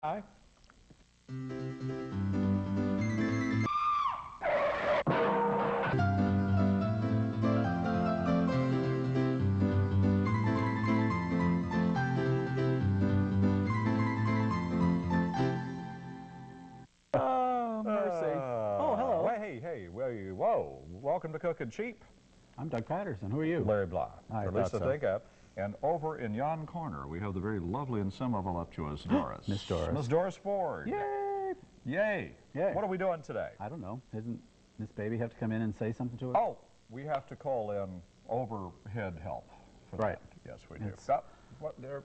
Hi. Oh, mercy. Oh, hello. Hey, whoa. Welcome to Cookin Cheap. I'm Doug Patterson. Who are you? Larry Blah. I Or thought Lisa so. Dinkup. And over in yon corner, we have the very lovely and semi-voluptuous Doris. Miss Doris. Miss Doris Ford. Yay! Yay. Yay. What are we doing today? I don't know. Doesn't Miss Baby have to come in and say something to us? Oh, we have to call in overhead help for Right. that. Yes, we do.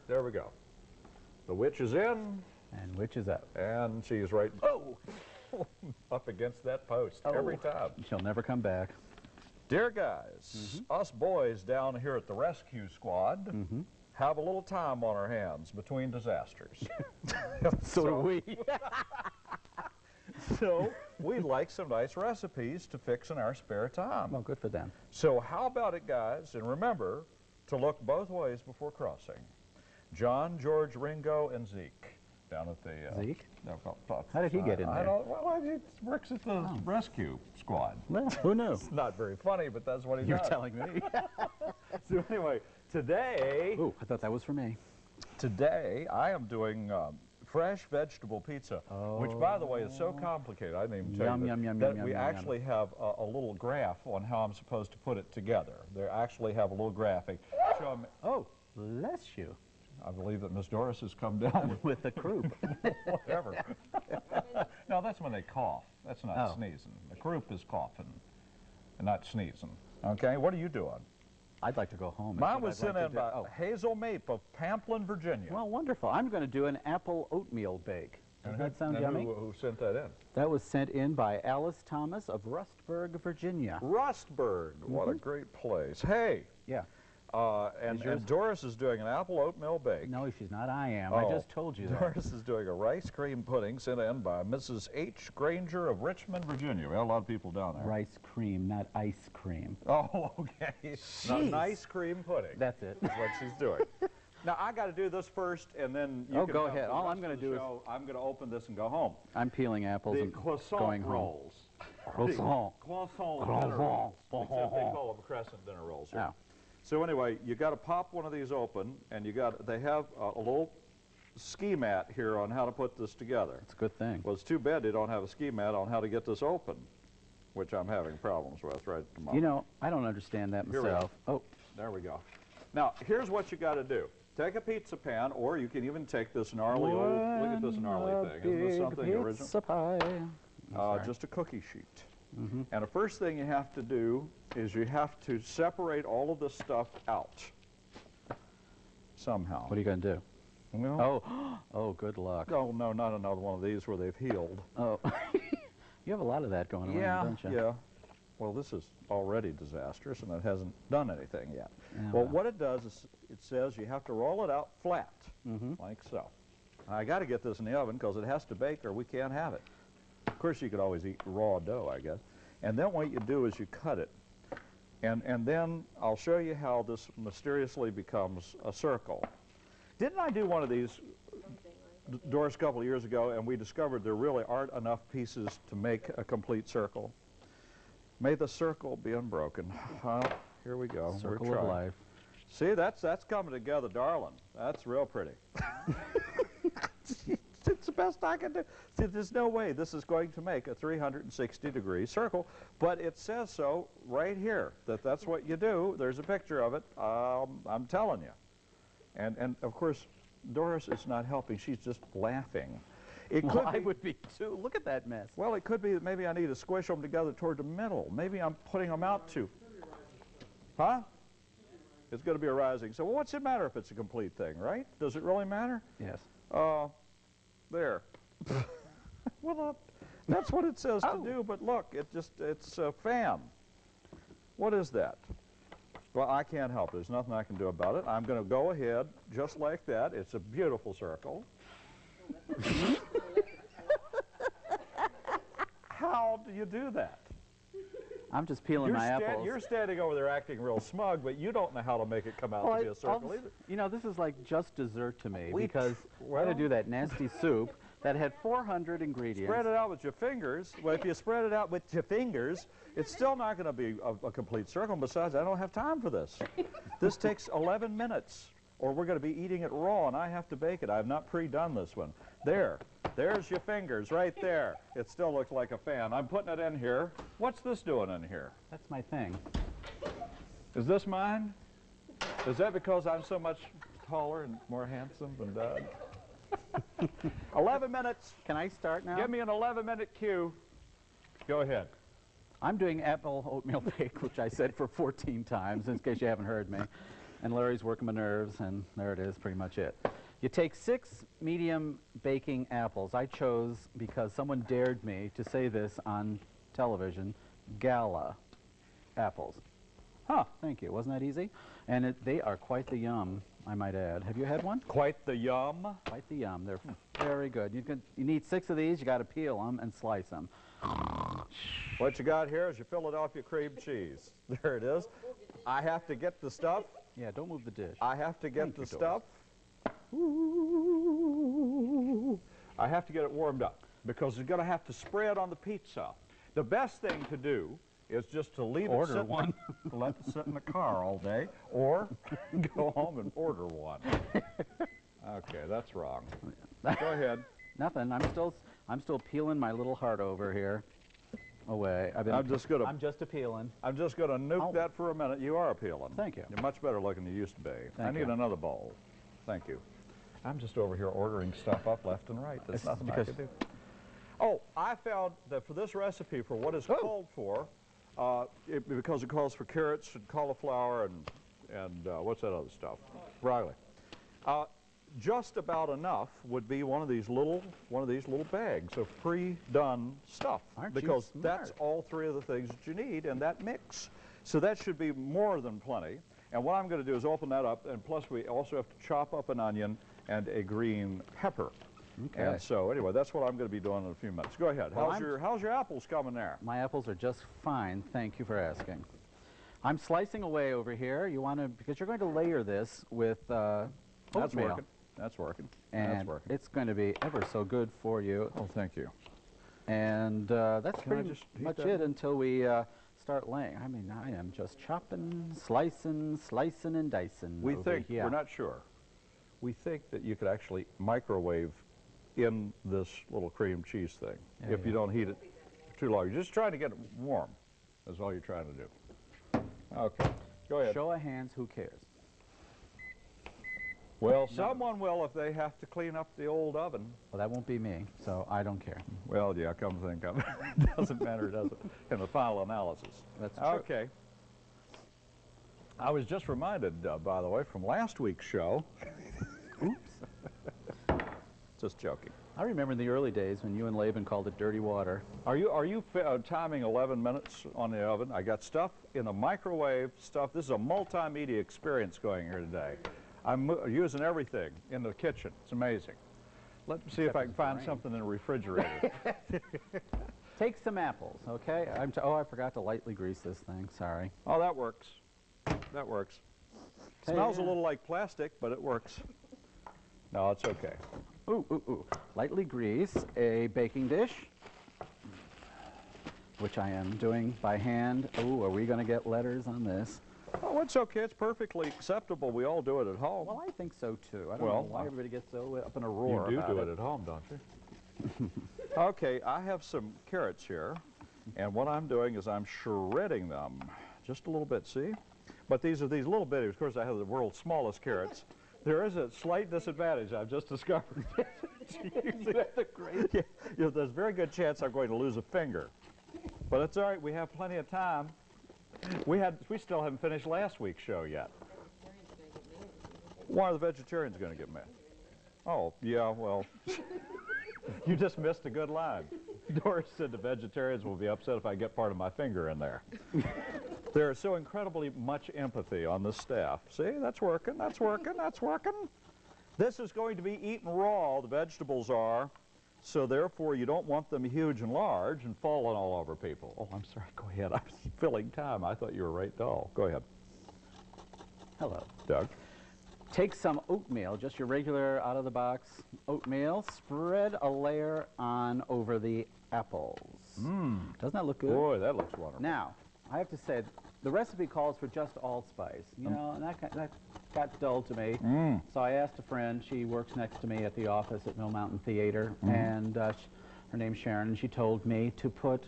There we go. The witch is in. And which is up? And she's right up against that post every time. She'll never come back. Dear guys, us boys down here at the rescue squad have a little time on our hands between disasters. So do we. So we'd like some nice recipes to fix in our spare time. Well, good for them. So how about it, guys? And remember to look both ways before crossing. John, George, Ringo, and Zeke down at the... Zeke? How How did he get in there? Well, he works at the rescue squad. Well, who knew? It's not very funny, but that's what he You're does. telling me. So anyway, today Ooh, I thought that was for me. I am doing fresh vegetable pizza, which, by the way, is so complicated. I didn't even tell you that we actually have a little graph on how I'm supposed to put it together. They actually have a little graphic. Oh, bless you. I believe that Miss Doris has come down With the croup. whatever. No, that's when they cough. That's not sneezing. The croup is coughing and not sneezing. Okay, what are you doing? I'd like to go home. Mine was sent in by Hazel Mape of Pamplin, Virginia. Well, wonderful. I'm going to do an apple oatmeal bake. Does that sound and yummy? Who sent that in? That was sent in by Alice Thomas of Rustburg, Virginia. Rustburg. What a great place. Hey. Yeah. And Doris is doing an apple oatmeal bake. No, she's not. I am. I just told you that. Doris is doing a rice cream pudding sent in by Mrs. H. Granger of Richmond, Virginia. We have a lot of people down there. Rice cream, not ice cream. Oh, okay. Now, nice cream pudding. That's it. Is what she's doing. Now, I got to do this first, and then you can go have ahead. the All I'm rest going of to the do is... show. I'm going to open this and go home. I'm peeling apples The and croissant going home. rolls. Croissant. Croissant dinner rolls. Except they call them crescent dinner rolls. Here. Oh. So anyway, you got to pop one of these open, and they have a little ski mat here on how to put this together. It's a good thing. Well, it's too bad they don't have a ski mat on how to get this open, which I'm having problems with right at the moment. You know, I don't understand that Here we myself. Oh, there we go. Now, here's what you got to do. Take a pizza pan, or you can even take this gnarly old, look at this gnarly thing. Isn't this something original? Pizza pie. Just a cookie sheet. And the first thing you have to do is you have to separate all of this stuff out somehow. What are you going to do? Well, Oh, good luck. oh, no, not another one of these where they've healed. Oh, you have a lot of that going around, don't you? Yeah. Well, this is already disastrous, and it hasn't done anything yet. Yeah, well, well. what it does is it says you have to roll it out flat, like so. I got to get this in the oven because it has to bake or we can't have it. Of course, you could always eat raw dough, I guess. And then what you do is you cut it. And then I'll show you how this mysteriously becomes a circle. Didn't I do one of these, Doris, a couple of years ago, and we discovered there really aren't enough pieces to make a complete circle? May the circle be unbroken. Here we go. Circle of life. See, that's coming together, darling. That's real pretty. It's the best I can do. See, there's no way this is going to make a 360-degree circle, but it says so right here, that's what you do. There's a picture of it. I'm telling you. And of course, Doris is not helping. She's just laughing. It could I would be too. Look at that mess. Well, it could be that maybe I need to squish them together toward the middle. Maybe I'm putting them out too. Huh? It's going to be a rising. So what's it matter if it's a complete thing, right? Does it really matter? Yes. There. Well, that's what it says to do, but look, it's a fan. What is that? Well, I can't help it. There's nothing I can do about it. I'm going to go ahead just like that. It's a beautiful circle. How do you do that? I'm just peeling my apples. You're standing over there acting real smug, but you don't know how to make it come out to be a circle either. You know, this is like just dessert to me because I had to do that nasty soup, that had 400 ingredients. Spread it out with your fingers. Well, if you spread it out with your fingers, it's still not going to be a complete circle. And besides, I don't have time for this. This takes 11 minutes, or we're going to be eating it raw, and I have to bake it. I have not pre-done this one. There's your fingers right there. It still looks like a fan. I'm putting it in here. What's this doing in here? That's my thing. Is this mine? Is that because I'm so much taller and more handsome than Doug? 11 minutes. Can I start now? Give me an 11-minute cue. Go ahead. I'm doing apple oatmeal bake, which I said for 14 times, in case you haven't heard me. And Larry's working my nerves, and there it is, pretty much it. You take 6 medium baking apples. I chose, because someone dared me to say this on television, gala apples. Huh, thank you. Wasn't that easy? And they are quite the yum, I might add. Have you had one? Quite the yum. Quite the yum. They're very good. You need 6 of these. You got to peel them and slice them. What you got here is your Philadelphia cream cheese. There it is. I have to get the stuff. Yeah, don't move the dish. I have to get Thank you, the stuff. Ooh. I have to get it warmed up because it's going to have to spread on the pizza. The best thing to do is just to leave it sit one. Let it sit in the car all day, or go home and order one. Okay, that's wrong. Go ahead. Nothing. I'm still peeling my little heart over here. Away. I'm just a peeling. I'm just gonna nuke that for a minute. You are peeling. Thank you. You're much better looking than you used to be. I need another bowl. Thank you. I'm just over here ordering stuff up left and right. There's nothing I can do. Oh, I found that for this recipe, for what is called for, because it calls for carrots and cauliflower and what's that other stuff? Broccoli. Just about enough would be one of these little bags of pre-done stuff. Because that's all 3 of the things that you need in that mix. So that should be more than plenty. And what I'm going to do is open that up, and plus we also have to chop up an onion and a green pepper. Okay. And so anyway, that's what I'm going to be doing in a few minutes. Go ahead. Well, how's your apples coming there? My apples are just fine. Thank you for asking. I'm slicing away over here. Because you're going to layer this with oatmeal. That's working. That's working. And that's working. It's going to be ever so good for you. Oh, thank you. And that's pretty much it until we start laying. I mean, I am just chopping, slicing, and dicing. We're not sure. We think that you could actually microwave in this little cream cheese thing if you don't heat it too long. You're just trying to get it warm. That's all you're trying to do. Okay, go ahead. Show of hands, who cares? Well, someone will if they have to clean up the old oven. Well, that won't be me, so I don't care. Well, yeah, come to think of it. It doesn't matter, does it, in the final analysis. That's true. Okay. I was just reminded, by the way, from last week's show. Oops. Just joking. I remember in the early days when you and Laban called it dirty water. Are you timing 11 minutes on the oven? I got stuff in a microwave, stuff. This is a multimedia experience going here today. I'm using everything in the kitchen. It's amazing. Let me see if I can find something in the refrigerator. Take some apples, okay? I forgot to lightly grease this thing. Sorry. Oh, that works. That works. Smells a little like plastic, but it works. No, it's okay. Ooh. Lightly grease a baking dish, which I am doing by hand. Ooh, are we going to get letters on this? Oh, it's okay. It's perfectly acceptable. We all do it at home. Well, I think so, too. I don't know why everybody gets so up in a roar You about do it at home, don't you? Okay, I have some carrots here, and what I'm doing is I'm shredding them just a little bit, see? But these are these little bitties. Of course, I have the world's smallest carrots. There is a slight disadvantage I've just discovered. Great. Yeah, there's a very good chance I'm going to lose a finger. But it's all right. We have plenty of time. We still haven't finished last week's show yet. Why are the vegetarians going to get mad? Oh, yeah, well, you just missed a good line. Doris said the vegetarians will be upset if I get part of my finger in there. There is so incredibly much empathy on the staff. See, that's working, that's working, that's working. This is going to be eaten raw, the vegetables are, so therefore you don't want them huge and large and falling all over people. Oh, I'm sorry, go ahead. I was filling time. I thought you were right, doll. Go ahead. Hello. Doug. take some oatmeal, just your regular out-of-the-box oatmeal, spread a layer on over the apples. Doesn't that look good? Boy, that looks wonderful. Now, I have to say, the recipe calls for just allspice, you know, and that got dull to me. So I asked a friend, she works next to me at the office at Mill Mountain Theater, and her name's Sharon, and she told me to put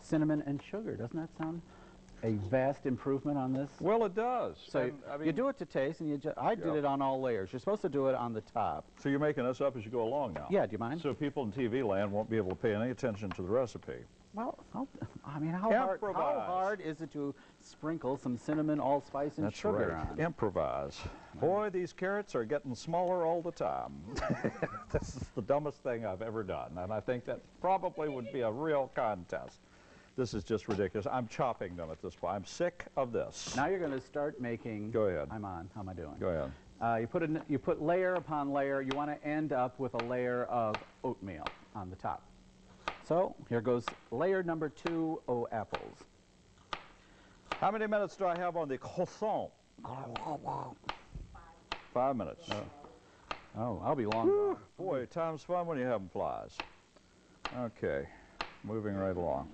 cinnamon and sugar. Doesn't that sound a vast improvement on this? Well, it does. So And, I mean, you do it to taste, and I did it on all layers. You're supposed to do it on the top. So you're making this up as you go along now? Yeah, do you mind? So people in TV land won't be able to pay any attention to the recipe. Well, I mean, how hard is it to sprinkle some cinnamon, allspice, and sugar on? Improvise. Boy, these carrots are getting smaller all the time. This is the dumbest thing I've ever done, and I think that probably would be a real contest. This is just ridiculous. I'm chopping them at this point. I'm sick of this. Now you're going to start making... Go ahead. I'm on. How am I doing? Go ahead. You put layer upon layer. You want to end up with a layer of oatmeal on the top. So here goes layer number 2, apples. How many minutes do I have on the croissant? 5 minutes. Oh, I'll be long gone. Boy, time's fun when you're having flies. Okay, moving right along.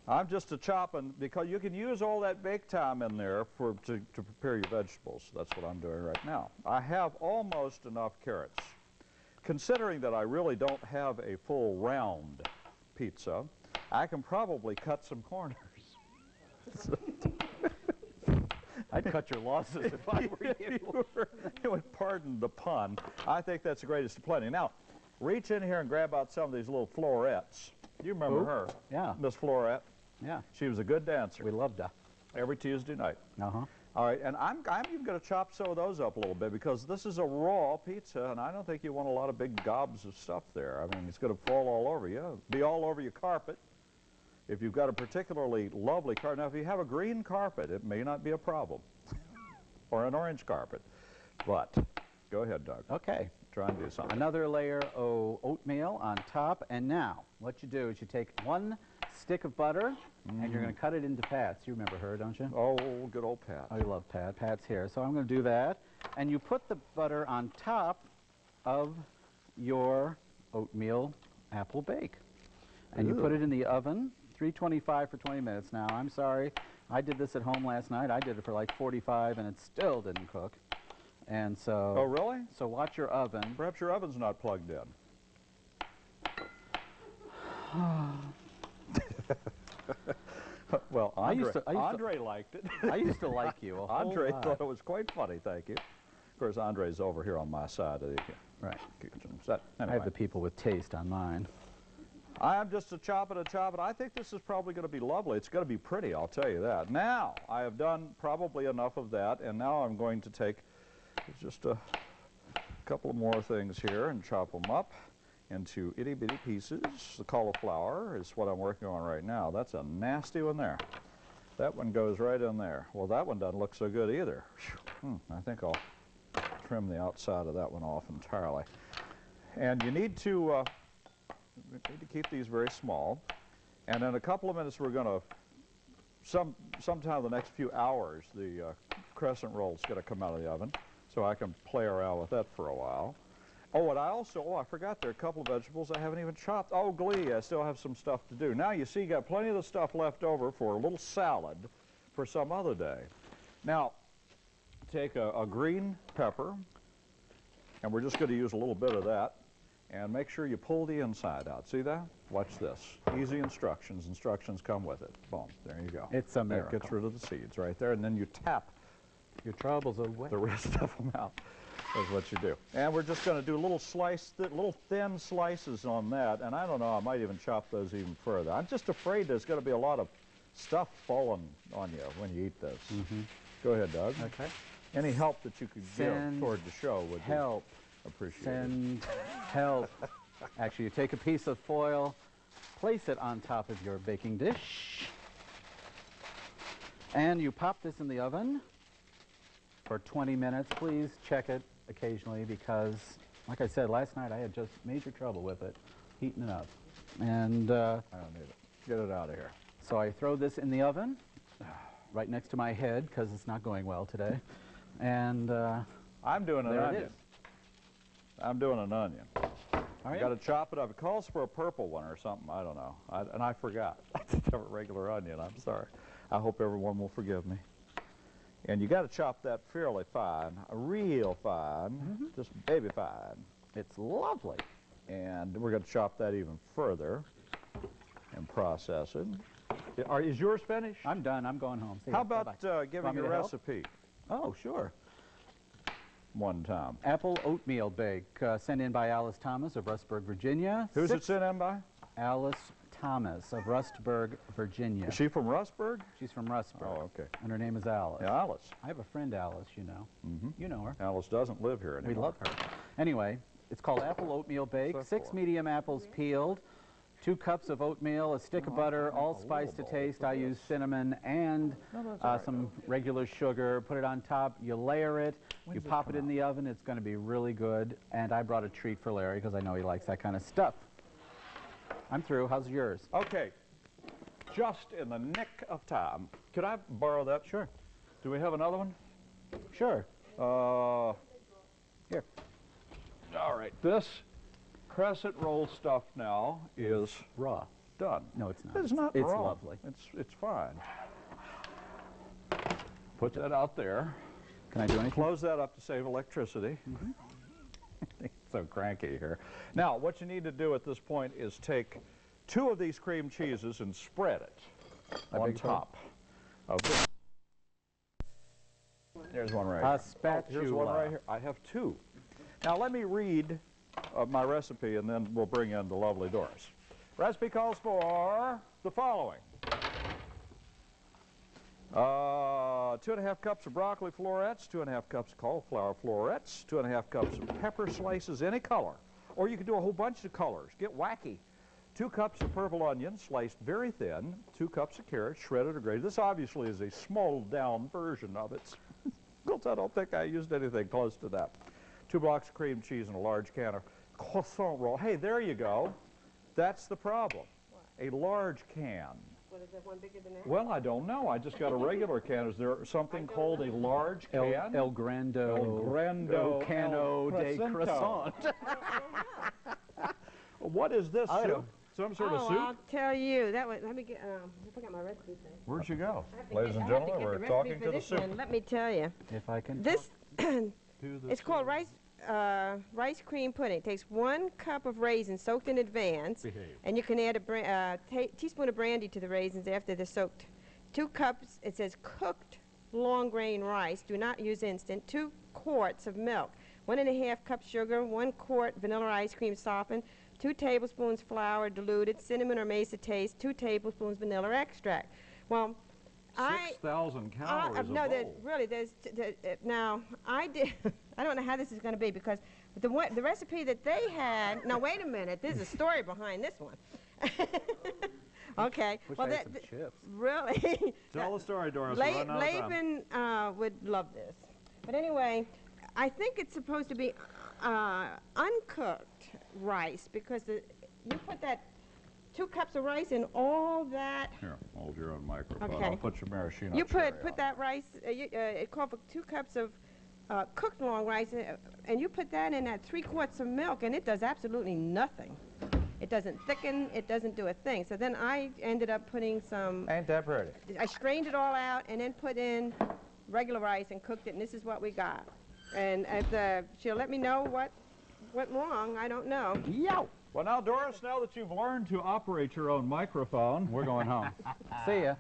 I'm just chopping, because you can use all that bake time in there to prepare your vegetables. That's what I'm doing right now. I have almost enough carrots. Considering that I really don't have a full round pizza, I can probably cut some corners. I'd cut your losses if I were you. You would pardon the pun. I think that's the greatest of plenty. Now, reach in here and grab out some of these little florettes. You remember her? Yeah. Miss Florette? Yeah. She was a good dancer. We loved her. Every Tuesday night. Uh-huh. All right, and I'm even going to chop some of those up a little bit, because this is a raw pizza, and I don't think you want a lot of big gobs of stuff there. I mean, it's going to fall all over you. Be all over your carpet. If you've got a particularly lovely carpet. Now, if you have a green carpet, it may not be a problem. Or an orange carpet. But, go ahead, Doug. Okay. Try and do something. Another layer of oatmeal on top, and now what you do is you take 1 stick of butter, and you're going to cut it into pats. You remember her, don't you? Oh, good old Pat. Oh, you love Pat. Pat's here. So I'm going to do that. And you put the butter on top of your oatmeal apple bake. And you put it in the oven, 325 for 20 minutes. Now, I'm sorry. I did this at home last night. I did it for like 45, and it still didn't cook. And so... Oh, really? So watch your oven. Perhaps your oven's not plugged in. Well, Andre liked it. I used to like you a whole Andre lot. thought it was quite funny, thank you. Of course, Andre's over here on my side of the kitchen. So, anyway. I have the people with taste on mine. I'm just a chop it. I think this is probably going to be lovely. It's going to be pretty, I'll tell you that. Now, I have done probably enough of that, and now I'm going to take just a couple of more things here and chop them up into itty-bitty pieces. The cauliflower is what I'm working on right now. That's a nasty one there. That one goes right in there. Well, that one doesn't look so good either. I think I'll trim the outside of that one off entirely. And you need to keep these very small. And in a couple of minutes, we're going to, sometime in the next few hours, the crescent roll's going to come out of the oven, so I can play around with that for a while. Oh, and I forgot there are a couple of vegetables I haven't even chopped. Oh, glee, I still have some stuff to do. Now, you see, you got plenty of the stuff left over for a little salad for some other day. Now, take a green pepper, and we're just going to use a little bit of that, and make sure you pull the inside out. See that? Watch this. Easy instructions. Instructions come with it. Boom. There you go. It's a miracle. That gets rid of the seeds right there, and then you tap your troubles away. The rest of them out. That's what you do. And we're just going to do little thin slices on that, and I don't know, I might even chop those even further. I'm just afraid there's going to be a lot of stuff falling on you when you eat this. Go ahead, Doug. Okay. Any help that you could give toward the show would be appreciated. Send help. Actually, you take a piece of foil, place it on top of your baking dish, and you pop this in the oven for 20 minutes. Please check it occasionally, because, like I said, last night I had just major trouble with it, heating it up. And I don't need it. Get it out of here. So I throw this in the oven right next to my head, because it's not going well today. And I'm doing an There it onion. is. I'm doing an onion. All You got to chop it up. It calls for a purple one or something. I don't know. And I forgot. I didn't have a regular onion. I'm sorry. I hope everyone will forgive me. And you got to chop that fairly fine, real fine, just baby fine. It's lovely. And we're going to chop that even further and process it. Is yours finished? I'm done. I'm going home. See How ya. about Bye-bye. giving Want me your to help? recipe Oh, sure. one time? Apple oatmeal bake, sent in by Alice Thomas of Rustburg, Virginia. Who's it sent in by? Alice Thomas of Rustburg, Virginia. Is she from Rustburg? She's from Rustburg. Oh, okay. And her name is Alice. Yeah, Alice. I have a friend, Alice, you know. You know her. Alice doesn't live here anymore. We love her. Anyway, it's called apple oatmeal bake. What's that 6 for? medium apples peeled, 2 cups of oatmeal, a stick of butter, allspice to taste. I use cinnamon and some regular sugar. Put it on top. You layer it. You pop it in the oven. It's going to be really good. And I brought a treat for Larry because I know he likes that kind of stuff. I'm through. How's yours? Okay. Just in the nick of time. Could I borrow that? Sure. Do we have another one? Sure. Here. All right. This crescent roll stuff now is Raw. done. No, it's not. It's not It's raw. lovely. It's fine. Put that out there. Can I do anything? Close that up to save electricity. So cranky here. Now, what you need to do at this point is take 2 of these cream cheeses and spread it on top of this. There's one right A here. spatula. Here's one right here. I have 2. Now, let me read my recipe, and then we'll bring in the lovely Doris. Recipe calls for the following. 2½ cups of broccoli florets, 2½ cups of cauliflower florets, 2½ cups of pepper slices, any color. Or you could do a whole bunch of colors. Get wacky. 2 cups of purple onion, sliced very thin, 2 cups of carrots, shredded or grated. This obviously is a smalled down version of it. Because I don't think I used anything close to that. 2 blocks of cream cheese and a large can of croissant roll. Hey, there you go. That's the problem. What? A large can. What, is that one bigger than that? Well, I don't know. I just got a regular can. Is there something called a large can? El Grando. El Grando Cano de Crescento. Croissant. What is this? I Soup? don't- Some sort of Oh, soup? I'll tell you. That was, let me get, I forgot my recipe thing. Where'd you go? I have to Ladies get- and I have to gentlemen, get we're the talking recipe to for the this soup. one. Let me tell you. If I can. This, To the it's called rice cream pudding. It takes 1 cup of raisins soaked in advance. And you can add a teaspoon of brandy to the raisins after they're soaked. 2 cups, it says cooked long grain rice. Do not use instant. 2 quarts of milk. 1½ cup sugar. 1 quart vanilla ice cream softened. 2 tablespoons flour diluted. Cinnamon or mace to taste. 2 tablespoons vanilla extract. Well, 6,000 calories a no, bowl. really, now, I did, I don't know how this is going to be because the recipe that they had, now wait a minute, there's a story behind this one. Okay. Wish well, I had some chips. Really? Tell the story, Doris. We're running out of time. Laban would love this. But anyway, I think it's supposed to be uncooked rice because you put that 2 cups of rice in all that. Here, hold your own microphone. Okay. I'll put your maraschino You cherry put on. that rice, it called for 2 cups of cooked long rice, and you put that in that 3 quarts of milk, and it does absolutely nothing. It doesn't thicken, it doesn't do a thing. So then I ended up putting some, Ain't that pretty? I strained it all out and then put in regular rice and cooked it, and this is what we got. And she'll let me know what went wrong, I don't know. Yow! Well, now, Doris, now that you've learned to operate your own microphone, We're going home. See ya.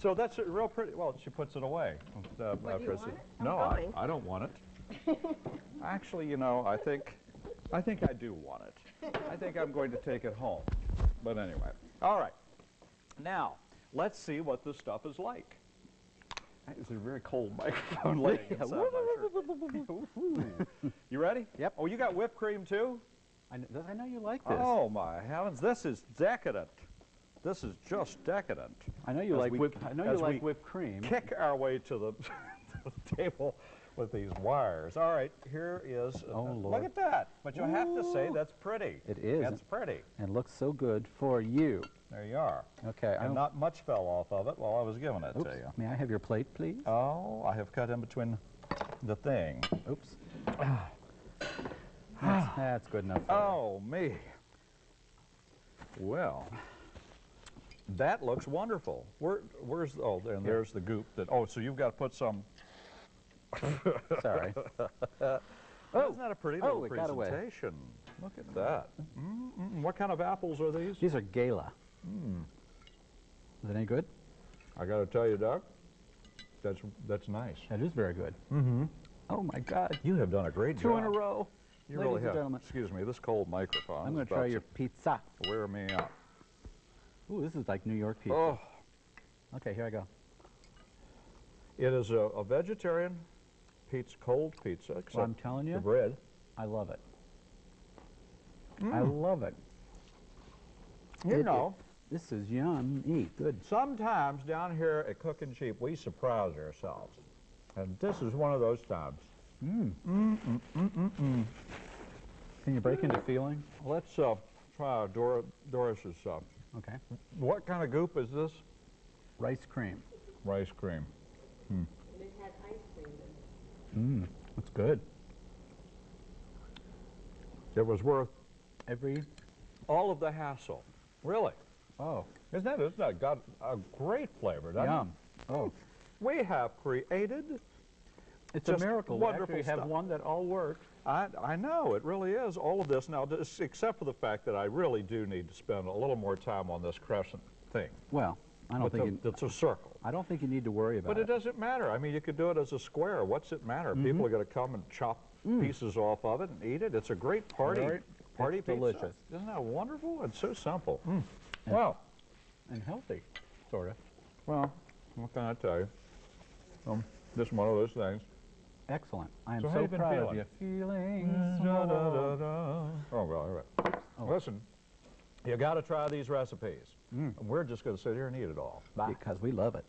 so that's real pretty. Well, she puts it away. What, do you Chrissy. want it? I'm No, going. I don't want it. Actually, you know, I think I do want it. I think I'm going to take it home. But anyway, all right. Now, let's see what this stuff is like. It's a very cold microphone laying inside my shirt. You ready? Yep. Oh, you got whipped cream too? I know you like this. Oh my heavens, this is decadent. This is just decadent. I know you As like we- whipped. I know you as like we whipped cream. Kick our way to the, to the table with these wires. All right, here is. Oh, Look Lord. at that. But you have to say Ooh. that's pretty. It is. That's pretty. And looks so good for you. There you are. Okay. And not much fell off of it while I was giving it Oops. to you. May I have your plate, please? Oh, I have cut in between the thing. Oops. That's good enough. Oh, me. Well, that looks wonderful. Where's, oh, and there's the goop. Oh, so you've got to put some. Sorry. Isn't that a pretty little it got away. presentation? Look at that. What kind of apples are these? These are Gala. Is it any good? I got to tell you, Doc, that's nice. That is very good. Oh my God. You have done a great job. 2 in a row. You Ladies really and have. gentlemen. Excuse me, this cold microphone. I'm going is to try about your pizza. to wear me out. Ooh, this is like New York pizza. Oh, Okay, here I go. it is a vegetarian pizza, cold pizza, except Well, I'm telling you, the bread. I love it. I love it. You know, This is yummy. Good. sometimes down here at Cookin Cheap, we surprise ourselves. And this is one of those times. Can you break into feeling? Let's try Doris's. Okay. What kind of goop is this? Rice cream. Rice cream. It had ice cream. That's good. It was worth Every. all of the hassle. Really. Oh. Isn't that got a great flavor, doesn't Yum. Oh. it? We have created. It's Just a miracle. wonderful We actually have stuff. one that all works. I know, it really is, all of this. Now, except for the fact that I really do need to spend a little more time on this crescent thing. Well, I don't think It's a circle. I don't think you need to worry about But it doesn't matter. I mean, you could do it as a square. What's it matter? People are going to come and chop pieces off of it and eat it. It's a great party It's pizza. delicious. Isn't that wonderful? It's so simple. Yeah. Well, And healthy, sort of. well, what can I tell you? Just one of those things. Excellent. I am So how so you been proud of feeling? you. Feeling Da, da, small. da, da. Oh, well, all right. Listen, you got to try these recipes. We're just going to sit here and eat it all. Bye. Because we love it.